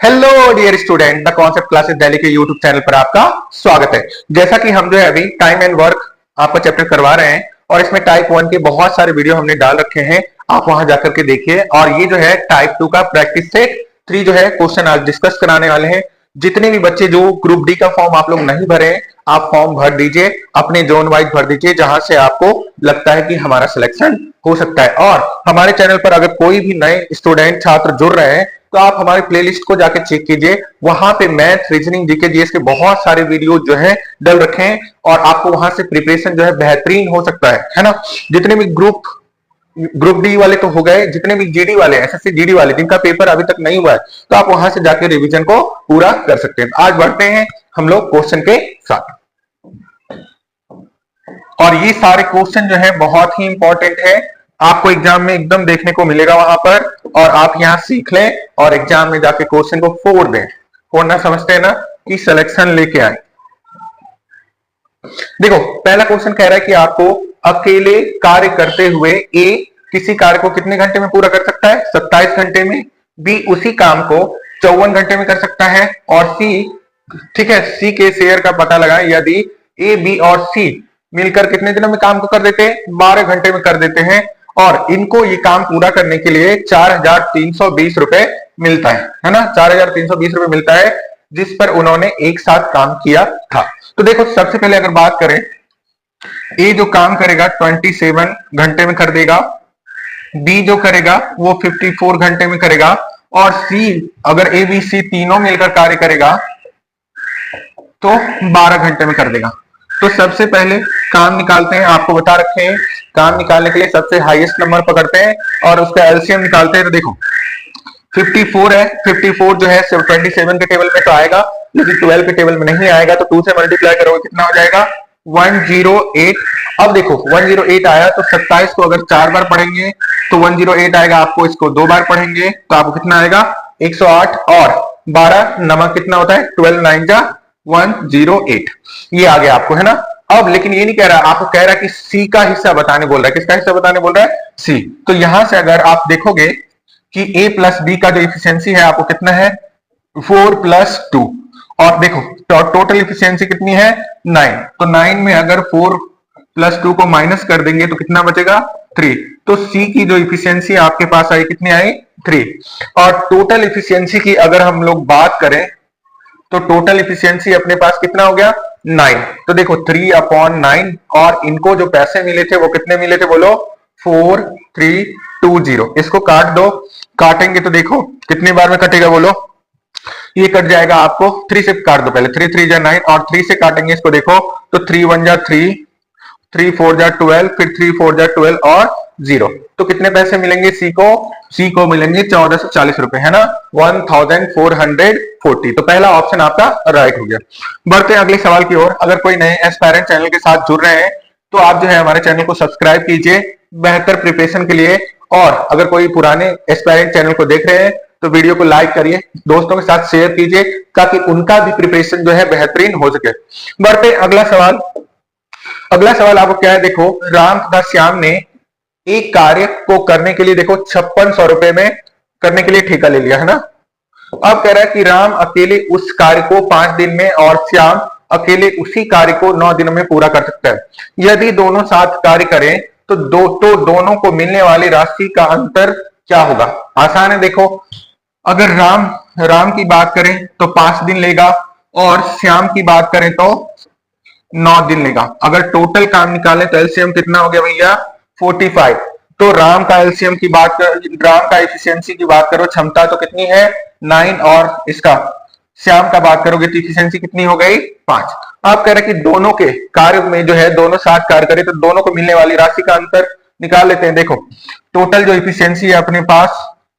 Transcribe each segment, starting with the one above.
Hello dear student, the concept classes Delhi के YouTube channel पर आपका स्वागत है। जैसा कि हम जो है अभी टाइम एंड वर्क आपका चैप्टर करवा रहे हैं और इसमें टाइप 1 के बहुत सारे वीडियो हमने डाल रखे हैं, आप वहां जाकर के देखिए। और ये जो है टाइप 2 का प्रैक्टिस सेट 3 जो है क्वेश्चन आज डिस्कस कराने वाले हैं। जितने भी बच्चे जो ग्रुप डी का फॉर्म आप लोग नहीं भरे हैं, आप फॉर्म भर दीजिए, अपने जोन वाइज भर दीजिए जहां से आपको लगता है कि हमारा सिलेक्शन हो सकता है। और हमारे चैनल पर अगर कोई भी नए स्टूडेंट छात्र जुड़ रहे हैं तो आप हमारे प्लेलिस्ट को जाके चेक कीजिए, वहां पे मैथ, रीजनिंग, जीके, जीएस के बहुत सारे वीडियो जो है डल रखे हैं और आपको वहां से प्रिपरेशन जो है बेहतरीन हो सकता है ना। जितने भी ग्रुप डी वाले तो हो गए, जितने भी जीडी वाले, एसएससी जीडी वाले जिनका पेपर अभी तक नहीं हुआ है, तो आप वहां से जाके रिवीजन को पूरा कर सकते हैं। आज बढ़ते हैं हम लोग क्वेश्चन के साथ, और ये सारे क्वेश्चन जो है बहुत ही इंपॉर्टेंट है, आपको एग्जाम में एकदम देखने को मिलेगा वहां पर, और आप यहां सीख लें और एग्जाम में जाके क्वेश्चन को फोड़ दें। फोड़ना समझते हैं ना, कि सिलेक्शन लेके आए। देखो, पहला क्वेश्चन कह रहा है कि आपको अकेले कार्य करते हुए ए किसी कार्य को कितने घंटे में पूरा कर सकता है? 27 घंटे में। बी उसी काम को 54 घंटे में कर सकता है। और सी, ठीक है, सी के शेयर का पता लगाएं। यदि ए, बी और सी मिलकर कितने दिनों में काम को कर देते हैं? 12 घंटे में कर देते हैं। और इनको ये काम पूरा करने के लिए 4,320 रुपए मिलता है ना, 4,320 रुपए मिलता है, जिस पर उन्होंने एक साथ काम किया था। तो देखो, सबसे पहले अगर बात करें, ए जो काम करेगा 27 घंटे में कर देगा, बी जो करेगा वो 54 घंटे में करेगा, और सी अगर ए बी सी तीनों मिलकर कार्य करेगा तो 12 घंटे में कर देगा। तो सबसे पहले काम निकालते हैं, आपको बता रखे हैं। काम निकालने के लिए सबसे हाईएस्ट नंबर पकड़ते हैं और उसका एलसीएम निकालते हैं। तो देखो 54 है, 54 जो है 27 के टेबल में तो आएगा, लेकिन 12 के टेबल में नहीं आएगा, तो 2 से मल्टीप्लाई करोगे कितना हो जाएगा? 108। अब देखो 108 आया तो 27 को अगर 4 बार पढ़ेंगे तो 108 आएगा, आपको इसको 2 बार पढ़ेंगे तो आपको कितना आएगा? 108। और 12 नमक कितना होता है? 12 9 जा 108, ये आ गया आपको, है ना। अब लेकिन ये नहीं कह रहा, आपको कह रहा है कि सी का हिस्सा बताने बोल रहा है। किसका हिस्सा बताने बोल रहा है? सी। तो यहां से अगर आप देखोगे कि ए प्लस बी का जो इफिशियंसी है आपको कितना है? 4 + 2। और देखो टोटल इफिशियंसी कितनी है? 9। तो 9 में अगर 4 + 2 को माइनस कर देंगे तो कितना बचेगा? 3। तो सी की जो इफिशियंसी आपके पास आई कितनी आई? 3। और टोटल इफिशियंसी की अगर हम लोग बात करें तो टोटल इफिशियंसी अपने पास कितना हो गया? 9। तो देखो 3/9, और इनको जो पैसे मिले थे वो कितने मिले थे बोलो? 4320। इसको काट दो, काटेंगे तो देखो कितने बार में कटेगा बोलो? ये कट जाएगा आपको, 3 से काट दो पहले, 3 3 जा 9, और 3 से काटेंगे इसको देखो तो 3 1 जा 3, 3 4 जा 12, फिर 3 4 जा 12 और 0। तो कितने पैसे मिलेंगे सी को? सी को मिलेंगे 1440 रुपए, है ना, 1440। तो पहला ऑप्शन आपका राइट हो गया। बढ़ते हैं अगले सवाल की ओर। अगर कोई नए एस्पायरेंट चैनल के साथ जुड़ रहे हैं तो आप जो है हमारे चैनल को सब्सक्राइब कीजिए बेहतर प्रिपरेशन के लिए। और अगर कोई पुराने एस्पायरेंट चैनल को देख रहे हैं तो वीडियो को लाइक करिए, दोस्तों के साथ शेयर कीजिए, ताकि उनका भी प्रिपरेशन जो है बेहतरीन हो सके। बढ़ते अगला सवाल। अगला सवाल आपको क्या है? देखो, राम तथा श्याम ने एक कार्य को करने के लिए देखो 5600 रुपए में करने के लिए ठेका ले लिया, है ना। अब कह रहा है कि राम अकेले उस कार्य को 5 दिन में और श्याम अकेले उसी कार्य को 9 दिनों में पूरा कर सकता है। यदि दोनों साथ कार्य करें तो दोनों को मिलने वाली राशि का अंतर क्या होगा? आसान है। देखो, अगर राम की बात करें तो 5 दिन लेगा, और श्याम की बात करें तो 9 दिन लेगा। अगर टोटल काम निकालें तो एलसीएम कितना हो गया भैया? 45। तो राम का एलसीएम की बात कर, राम का एफिशिएंसी की बात करो, क्षमता तो कितनी है? 9, और इसका श्याम का बात करोगे तो एफिशिएंसी कितनी हो गई? 5। आप कह रहे हैं कि दोनों के कार्य में जो है दोनों साथ कार्य करें तो दोनों को मिलने वाली राशि का अंतर निकाल लेते हैं। देखो टोटल जो इफिशियंसी है अपने पास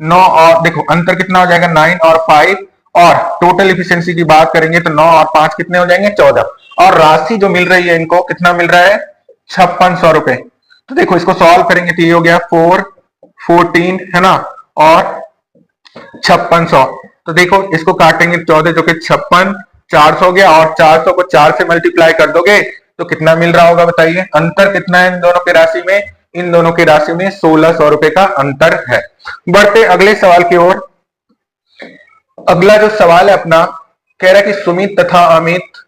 9, और देखो अंतर कितना हो जाएगा? 9 और 5। और टोटल इफिशियंसी की बात करेंगे तो 9 और 5 कितने हो जाएंगे? 14। और राशि जो मिल रही है इनको कितना मिल रहा है? 5600 रुपए। तो देखो इसको सॉल्व करेंगे तो ये हो गया 4 14, है ना, और 5600। तो देखो इसको काटेंगे 14 जो कि 56, 400 हो गया, और 400 को 4 से मल्टीप्लाई कर दोगे तो कितना मिल रहा होगा बताइए? अंतर कितना है इन दोनों की राशि में? इन दोनों की राशि में 1600 रुपए का अंतर है। बढ़ते अगले सवाल की ओर। अगला जो सवाल है अपना, कह रहा है कि सुमित तथा अमित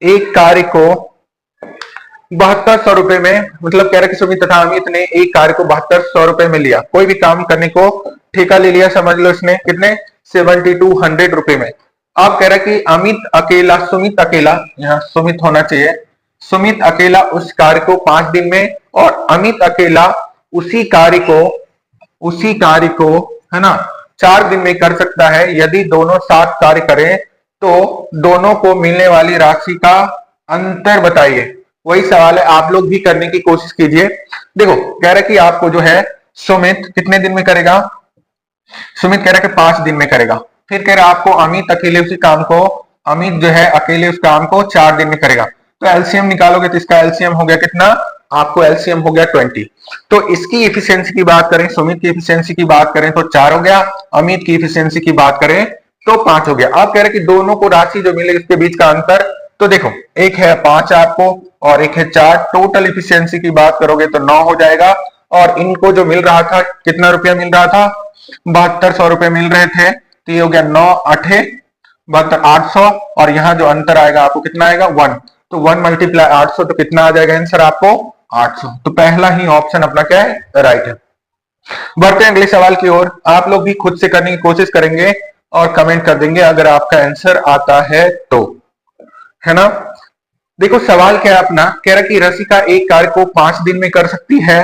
एक कार्य को 7200 रुपए में, मतलब कह रहा है कि सुमित तथा अमित ने एक कार्य को 7200 रुपए में लिया। कोई भी काम करने को ठेका ले लिया, समझ लो इसने कितने 7200 रुपए में। अब कह रहा है कि अमित अकेला, सुमित अकेला, यहाँ सुमित होना चाहिए, सुमित अकेला उस कार्य को 5 दिन में और अमित अकेला उसी कार्य को है ना 4 दिन में कर सकता है। यदि दोनों साथ कार्य करें तो दोनों को मिलने वाली राशि का अंतर बताइए। वही सवाल है, आप लोग भी करने की कोशिश कीजिए। देखो कह रहा है कि आपको जो है सुमित कितने दिन में करेगा, सुमित कह रहा है कि 5 दिन में करेगा। फिर कह रहा है आपको अमित अकेले उसी काम को, अमित जो है अकेले उस काम को 4 दिन में करेगा। तो एलसीएम निकालोगे तो इसका एलसीएम हो गया कितना, आपको एलसीएम हो गया 20। तो इसकी एफिशिएंसी की बात करें, सुमित की एफिशिएंसी की बात करें तो 4 हो गया, अमित की एफिशिएंसी की बात करें तो 5 हो गया। आप कह रहे कि दोनों को राशि जो मिले इसके बीच का अंतर, तो देखो एक है 5 आपको और एक है 4, टोटल एफिशिएंसी की बात करोगे तो 9 हो जाएगा। और इनको जो मिल रहा था कितना रुपया मिल रहा था, 7200 रुपए मिल रहे थे। तो ये हो गया 9 8 72 800, और यहाँ जो अंतर आएगा आपको कितना आएगा 1। तो 1 मल्टीप्लाई 800 तो कितना आ जाएगा आंसर आपको 800। तो पहला ही ऑप्शन अपना क्या है, राइट है। बढ़ते हैं अगले सवाल की ओर। आप लोग भी खुद से करने की कोशिश करेंगे और कमेंट कर देंगे अगर आपका आंसर आता है तो, है ना। देखो सवाल क्या है अपना, कह रहा कि रसिका एक कार्य को 5 दिन में कर सकती है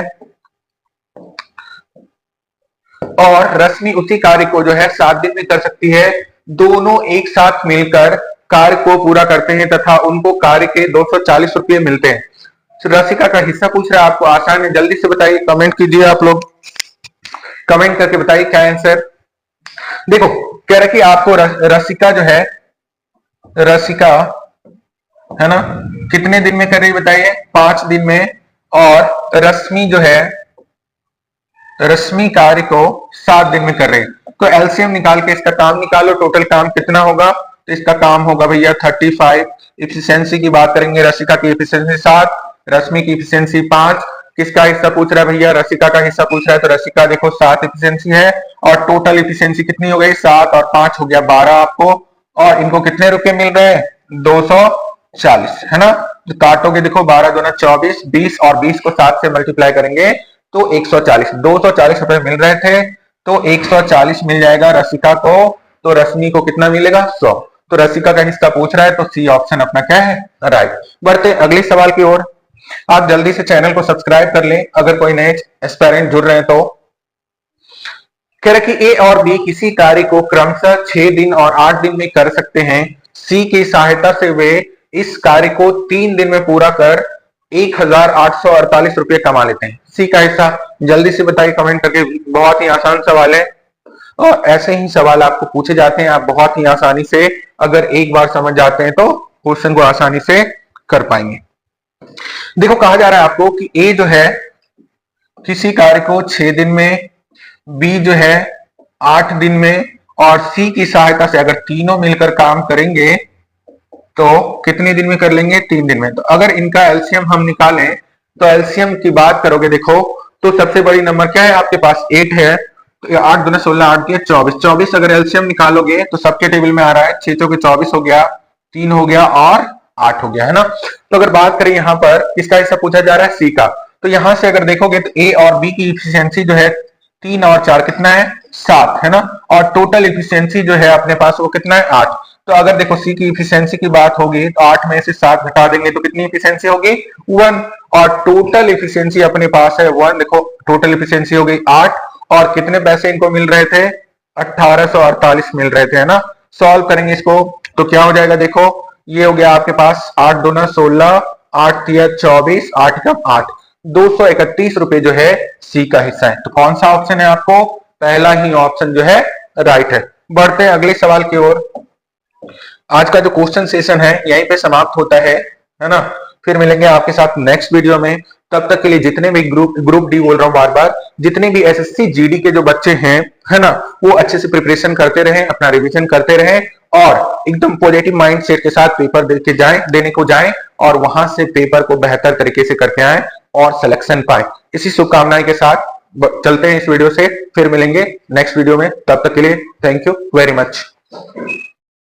और रश्मि उसी कार्य को जो है 7 दिन में कर सकती है। दोनों एक साथ मिलकर कार्य को पूरा करते हैं तथा उनको कार्य के 240 रुपये मिलते हैं। तो रसिका का हिस्सा पूछ रहा है, आपको आसान है, जल्दी से बताइए, कमेंट कीजिए, आप लोग कमेंट करके बताइए क्या आंसर। देखो कह रहा कि आपको रसिका जो है, रसिका है ना कितने दिन में कर रही बताइए, 5 दिन में। और रश्मि जो है, रश्मि कार्य को 7 दिन में कर रहे हैं। तो एलसीएम निकाल के इसका काम निकालो, टोटल काम कितना होगा। तो इसका काम होगा भैया 35। एफिशिएंसी की बात करेंगे, रसिका की एफिशिएंसी 7, रश्मि की एफिशिएंसी 5। किसका हिस्सा पूछ रहा है भैया, रसिका का हिस्सा पूछ रहा है। तो रसिका देखो 7 एफिशिएंसी है और टोटल एफिशिएंसी कितनी हो गई, 7 और 5 हो गया 12 आपको। और इनको कितने रुपए मिल रहे हैं, 240, है ना। तो काटोगे देखो 12 दूना 24, 20 और 20 को 7 से मल्टीप्लाई करेंगे तो 140, 240 रुपए मिल रहे थे। तो 140 मिल जाएगा रसिका को, तो रश्मि को कितना मिलेगा 100। तो रसिका का हिस्सा पूछ रहा है तो सी ऑप्शन अपना क्या है, राइट। बढ़ते अगले सवाल की ओर। आप जल्दी से चैनल को सब्सक्राइब कर लें अगर कोई नए एस्पायरेंट जुड़ रहे हैं तो। कह रहे कि ए और बी किसी कार्य को क्रमशः 6 दिन और 8 दिन में कर सकते हैं। सी की सहायता से वे इस कार्य को 3 दिन में पूरा कर 1848 रुपये कमा लेते हैं। सी का हिस्सा जल्दी से बताइए कमेंट करके, बहुत ही आसान सवाल है और ऐसे ही सवाल आपको पूछे जाते हैं। आप बहुत ही आसानी से अगर एक बार समझ जाते हैं तो क्वेश्चन को आसानी से कर पाएंगे। देखो कहा जा रहा है आपको कि ए जो है किसी कार्य को 6 दिन में, बी जो है 8 दिन में और सी की सहायता से अगर तीनों मिलकर काम करेंगे तो कितने दिन में कर लेंगे, 3 दिन में। तो अगर इनका एलसीएम हम निकालें तो एलसीएम की बात करोगे देखो तो सबसे बड़ी नंबर क्या है आपके पास 8 है। तो 8 दूना 16, 8 दिया 24, 24 अगर एलसीएम निकालोगे तो सबके टेबल में आ रहा है 6 चौके 24 हो गया, 3 हो गया और 8 हो गया, है ना। तो अगर बात करें यहाँ पर किसका हिस्सा पूछा जा रहा है, सी का। तो यहां से अगर देखोगे तो ए और बी की इफिशियंसी जो है 3 और 4 कितना है 7, है ना। और टोटल इफिशियंसी जो है अपने पास वो कितना है 8। तो अगर देखो सी की इफिशियंसी की बात होगी तो 8 में से 7 घटा देंगे तो कितनी इफिशियंसी होगी 1, और टोटल इफिशियंसी अपने पास है 1। देखो टोटल इफिशियंसी हो गई 8 और कितने पैसे इनको मिल रहे थे 1848 मिल रहे थे, है ना। सॉल्व करेंगे इसको तो क्या हो जाएगा, देखो ये हो गया आपके पास 8 दूना 16, 8 तिया 24, 8 कम 8, 231 रुपए जो है सी का हिस्सा है। तो कौन सा ऑप्शन है आपको, पहला ही ऑप्शन जो है राइट है। बढ़ते हैं अगले सवाल की ओर। आज का जो क्वेश्चन सेशन है यहीं पे समाप्त होता है ना। फिर मिलेंगे आपके साथ नेक्स्ट वीडियो में। तब तक के लिए जितने भी ग्रुप डी बोल रहा हूं बार बार, जितने भी एसएससी जीडी के जो बच्चे हैं, है ना, वो अच्छे से प्रिपरेशन करते रहें, अपना रिवीजन करते रहें और एकदम पॉजिटिव माइंड सेट के साथ पेपर देने को जाएं और वहां से पेपर को बेहतर तरीके से करके आए और सिलेक्शन पाए। इसी शुभकामनाएं के साथ चलते हैं इस वीडियो से, फिर मिलेंगे नेक्स्ट वीडियो में। तब तक के लिए थैंक यू वेरी मच।